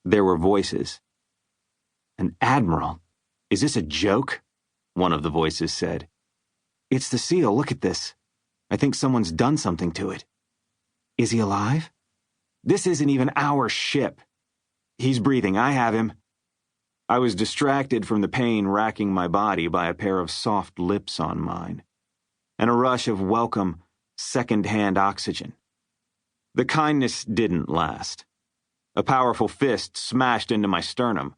There were voices. "An admiral? Is this a joke?" one of the voices said. "It's the seal, look at this. I think someone's done something to it." "Is he alive?" "This isn't even our ship." "He's breathing, I have him." I was distracted from the pain racking my body by a pair of soft lips on mine, and a rush of welcome, second-hand oxygen. The kindness didn't last. A powerful fist smashed into my sternum.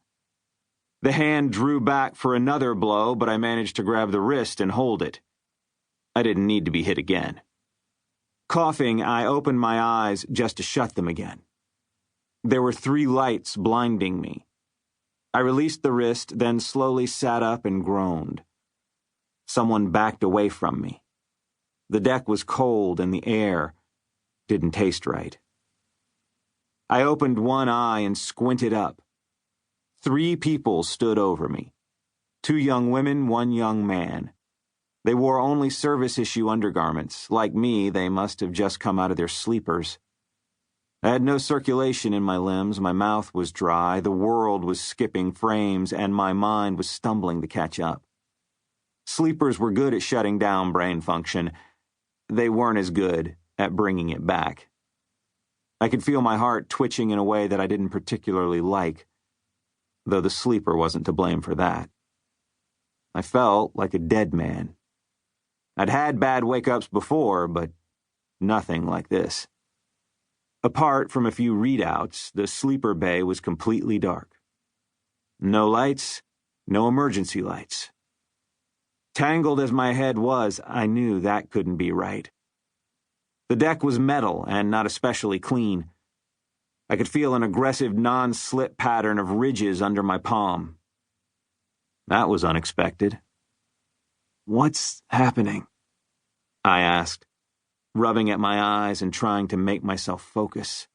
The hand drew back for another blow, but I managed to grab the wrist and hold it. I didn't need to be hit again. Coughing, I opened my eyes just to shut them again. There were 3 lights blinding me. I released the wrist, then slowly sat up and groaned. Someone backed away from me. The deck was cold and the air didn't taste right. I opened one eye and squinted up. 3 people stood over me. 2 young women, 1 young man. They wore only service-issue undergarments. Like me, they must have just come out of their sleepers. I had no circulation in my limbs, my mouth was dry, the world was skipping frames, and my mind was stumbling to catch up. Sleepers were good at shutting down brain function. They weren't as good at bringing it back. I could feel my heart twitching in a way that I didn't particularly like, though the sleeper wasn't to blame for that. I felt like a dead man. I'd had bad wake-ups before, but nothing like this. Apart from a few readouts, the sleeper bay was completely dark. No lights, no emergency lights. Tangled as my head was, I knew that couldn't be right. The deck was metal and not especially clean. I could feel an aggressive non-slip pattern of ridges under my palm. That was unexpected. "What's happening?" I asked, rubbing at my eyes and trying to make myself focus.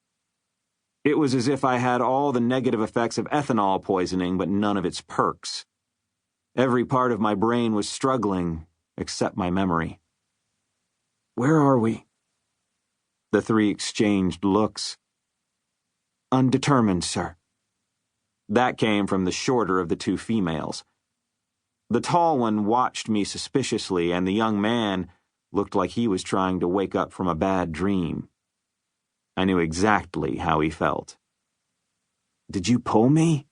It was as if I had all the negative effects of ethanol poisoning, but none of its perks. Every part of my brain was struggling, except my memory. "Where are we?" The 3 exchanged looks. "Undetermined, sir." That came from the shorter of the 2 females. The tall one watched me suspiciously, and the young man looked like he was trying to wake up from a bad dream. I knew exactly how he felt. "Did you pull me?"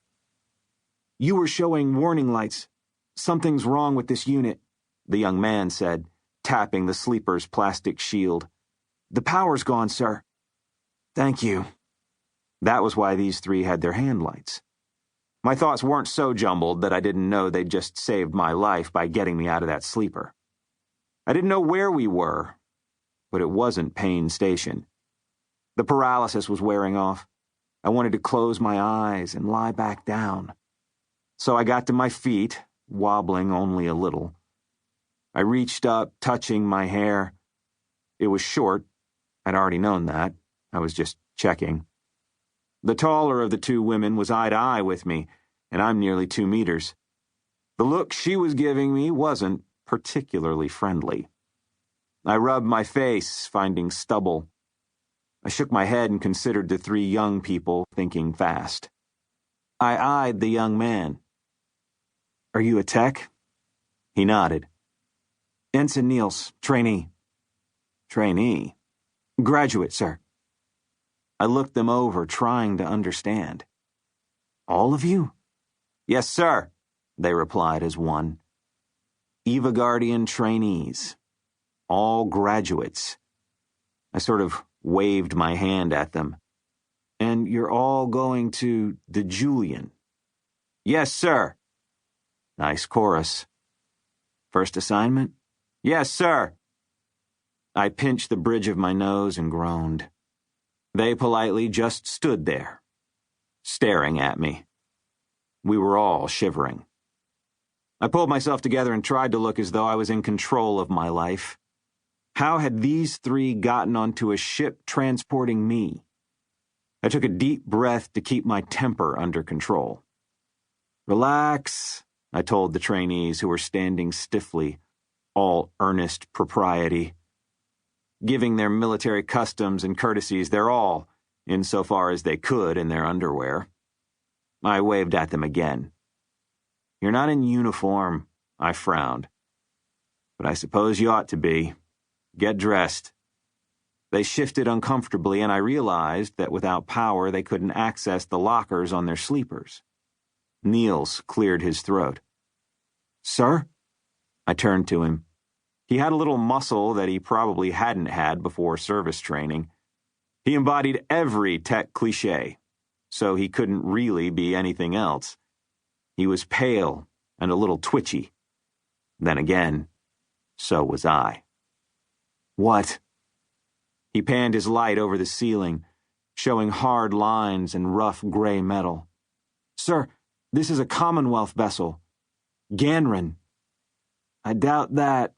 "You were showing warning lights. Something's wrong with this unit," the young man said, tapping the sleeper's plastic shield. "The power's gone, sir." "Thank you." That was why these 3 had their hand lights. My thoughts weren't so jumbled that I didn't know they'd just saved my life by getting me out of that sleeper. I didn't know where we were, but it wasn't Payne Station. The paralysis was wearing off. I wanted to close my eyes and lie back down. So I got to my feet, wobbling only a little. I reached up, touching my hair. It was short. I'd already known that. I was just checking. The taller of the 2 women was eye to eye with me, and I'm nearly 2 meters. The look she was giving me wasn't particularly friendly. I rubbed my face, finding stubble. I shook my head and considered the 3 young people, thinking fast. I eyed the young man. "Are you a tech?" He nodded. "Ensign Niels, trainee." "Trainee?" "Graduate, sir." I looked them over, trying to understand. "All of you?" "Yes, sir," they replied as one. Evagardian trainees. All graduates. I sort of waved my hand at them. "And you're all going to the Julian?" "Yes, sir." Nice chorus. "First assignment?" "Yes, sir." I pinched the bridge of my nose and groaned. They politely just stood there, staring at me. We were all shivering. I pulled myself together and tried to look as though I was in control of my life. How had these 3 gotten onto a ship transporting me? I took a deep breath to keep my temper under control. "Relax," I told the trainees who were standing stiffly, all earnest propriety. Giving their military customs and courtesies their all, insofar as they could in their underwear. I waved at them again. You're not in uniform, I frowned. But I suppose you ought to be. Get dressed. They shifted uncomfortably, and I realized that without power they couldn't access the lockers on their sleepers. Niels cleared his throat. Sir? I turned to him. He had a little muscle that he probably hadn't had before service training. He embodied every tech cliché, so he couldn't really be anything else. He was pale and a little twitchy. Then again, so was I. What? He panned his light over the ceiling, showing hard lines and rough gray metal. Sir, this is a Commonwealth vessel. Ganron. I doubt that.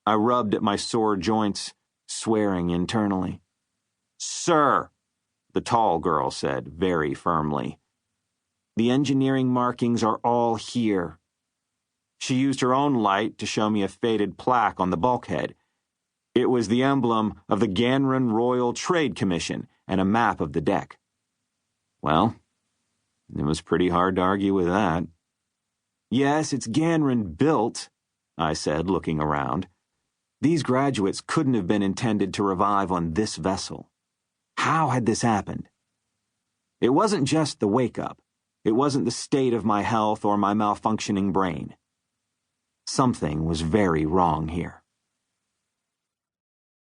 I rubbed at my sore joints, swearing internally. Sir, the tall girl said very firmly. The engineering markings are all here. She used her own light to show me a faded plaque on the bulkhead. It was the emblem of the Ganron Royal Trade Commission and a map of the deck. Well, it was pretty hard to argue with that. Yes, it's Ganron built, I said, looking around. These graduates couldn't have been intended to revive on this vessel. How had this happened? It wasn't just the wake-up. It wasn't the state of my health or my malfunctioning brain. Something was very wrong here.